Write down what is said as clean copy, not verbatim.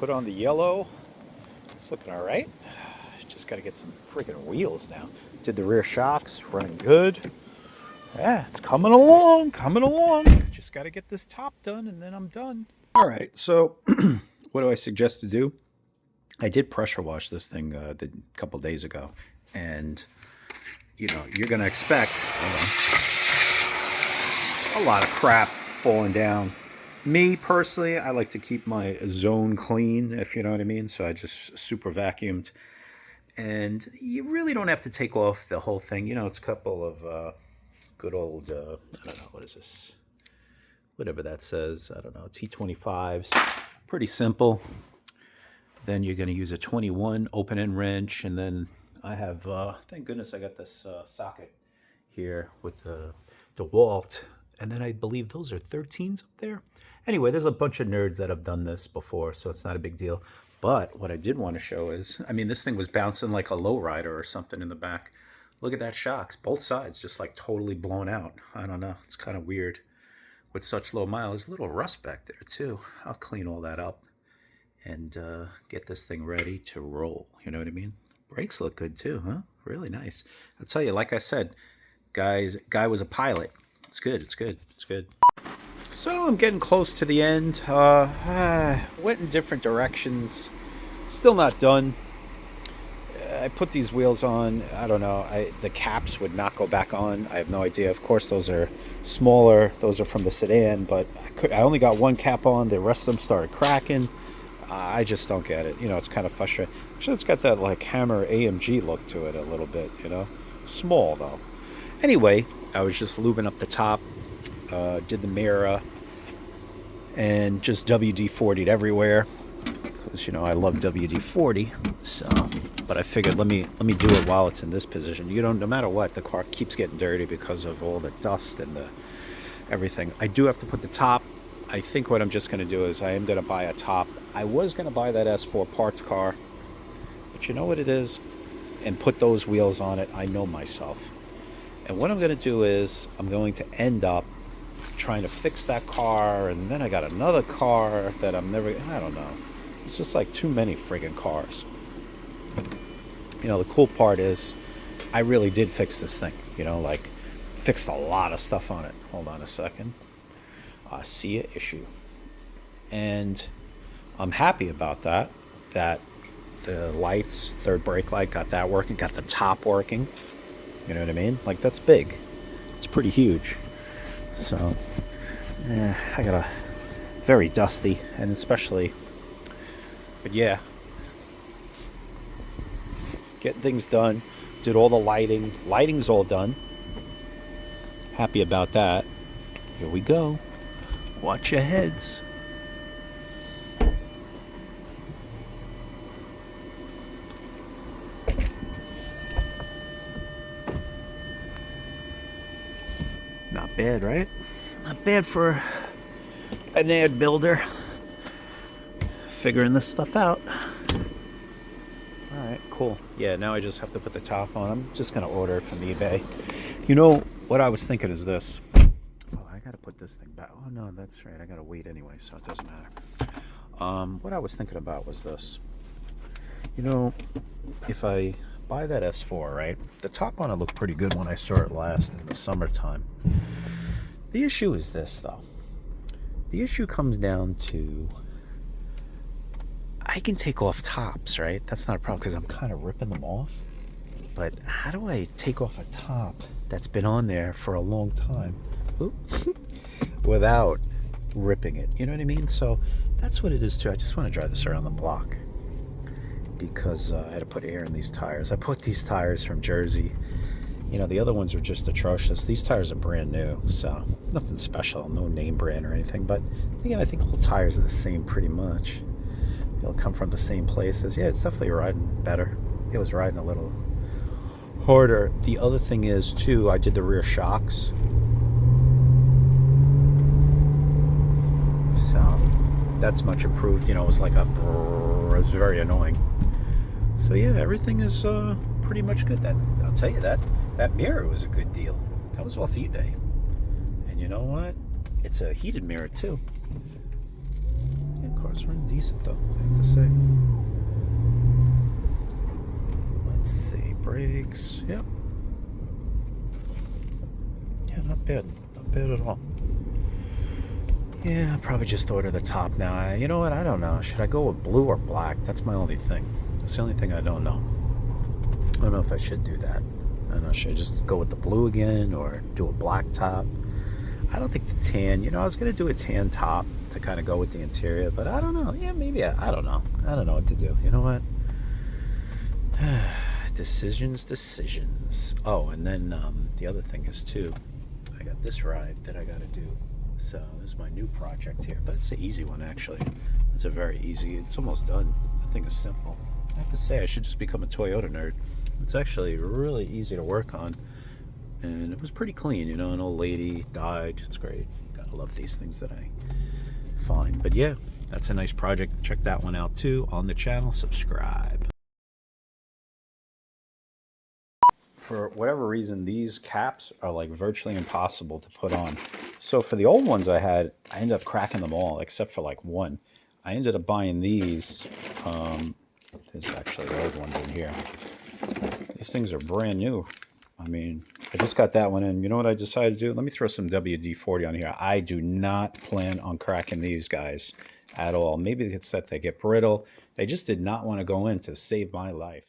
put on the yellow. It's looking all right. Just got to get some freaking wheels now. Did the rear shocks, running good. Yeah, it's coming along, coming along. Just got to get this top done and then I'm done. All right, so what do I suggest to do? I did pressure wash this thing a couple days ago. And, you know, you're going to expect a lot of crap falling down. Me, personally, I like to keep my zone clean, if you know what I mean. So I just super vacuumed. And you really don't have to take off the whole thing. You know, it's a couple of good old, I don't know, what is this? Whatever that says, I don't know, T25s. Pretty simple. Then you're going to use a 21 open-end wrench. And then I have, thank goodness I got this socket here with the DeWalt. And then I believe those are 13s up there. Anyway, there's a bunch of nerds that have done this before, so it's not a big deal. But what I did want to show is, I mean, this thing was bouncing like a lowrider or something in the back. Look at that shocks, both sides just like totally blown out. I don't know, it's kind of weird with such low mileage. A little rust back there too. I'll clean all that up and get this thing ready to roll. You know what I mean? Brakes look good too, huh? Really nice. I'll tell you, like I said, guy was a pilot. It's good, it's good, it's good. So I'm getting close to the end. Went in different directions. Still not done. I put these wheels on. I don't know. The caps would not go back on. I have no idea. Of course, those are smaller. Those are from the sedan, but I only got one cap on. The rest of them started cracking. I just don't get it. You know, it's kind of frustrating. Actually, it's got that like Hammer AMG look to it a little bit, you know. Small, though. Anyway, I was just lubing up the top. Did the mirror and just WD-40'd everywhere because, you know, I love WD-40. So, but I figured let me do it while it's in this position. You know, no matter what, the car keeps getting dirty because of all the dust and the everything. I do have to put the top. I think what I'm just going to do is I am going to buy a top. I was going to buy that S4 parts car, but you know what it is? And put those wheels on it. I know myself. And what I'm going to do is I'm going to end up trying to fix that car, and then I got another car that I don't know. It's just like too many friggin' cars. You know, the cool part is I really did fix this thing, you know, like fixed a lot of stuff on it. Hold on a second. See an issue. And I'm happy about that the lights, third brake light, got that working, got the top working. You know what I mean? Like, that's big. It's pretty huge. So, I got a very dusty, and especially, but yeah, getting things done. Did all the lighting. Lighting's all done. Happy about that. Here we go. Watch your heads. Not bad, right? Not bad for an ad builder. Figuring this stuff out. Alright, cool. Yeah, now I just have to put the top on. I'm just going to order it from eBay. You know, what I was thinking is this. Oh, I got to put this thing back. Oh, no, that's right. I got to wait anyway, so it doesn't matter. What I was thinking about was this. You know, if I buy that S4, right? The top on it looked pretty good when I saw it last in the summertime. The issue is this, though. The issue comes down to I can take off tops, right? That's not a problem because I'm kind of ripping them off. But how do I take off a top that's been on there for a long time without ripping it? You know what I mean? So that's what it is, too. I just want to drive this around the block. Because I had to put air in these tires. I put these tires from Jersey. You know, the other ones are just atrocious. These tires are brand new, so nothing special, no name brand or anything. But again, I think all tires are the same pretty much. They'll come from the same places. Yeah, it's definitely riding better. It was riding a little harder. The other thing is, too, I did the rear shocks. So that's much improved. You know, it was like it was very annoying. So yeah, everything is pretty much good. That I'll tell you that mirror was a good deal. That was off eBay. And you know what? It's a heated mirror too. Yeah, of course. Cars run decent though, I have to say. Let's see, brakes. Yep. Yeah, not bad. Not bad at all. Yeah, I'll probably just order the top now. You know what? I don't know. Should I go with blue or black? That's my only thing. That's the only thing I don't know. I don't know if I should do that. I don't know. Should I just go with the blue again or do a black top? I don't think the tan. You know, I was going to do a tan top to kind of go with the interior, but I don't know. Yeah, maybe. I don't know. I don't know what to do. You know what? Decisions. Oh, and then the other thing is, too, I got this ride that I got to do. So this is my new project here, but it's an easy one, actually. It's a very easy. It's almost done. The thing is simple. I have to say, I should just become a Toyota nerd. It's actually really easy to work on, and it was pretty clean. You know, an old lady died. It's great. Gotta love these things that I find. But yeah, that's a nice project. Check that one out too on the channel. Subscribe. For whatever reason, these caps are like virtually impossible to put on. So for the old ones I had, I ended up cracking them all except for like one. I ended up buying these. There's actually the old ones in here. These things are brand new. I mean, I just got that one in. You know what I decided to do? Let me throw some WD-40 on here. I do not plan on cracking these guys at all. Maybe it's that they get brittle. They just did not want to go in to save my life.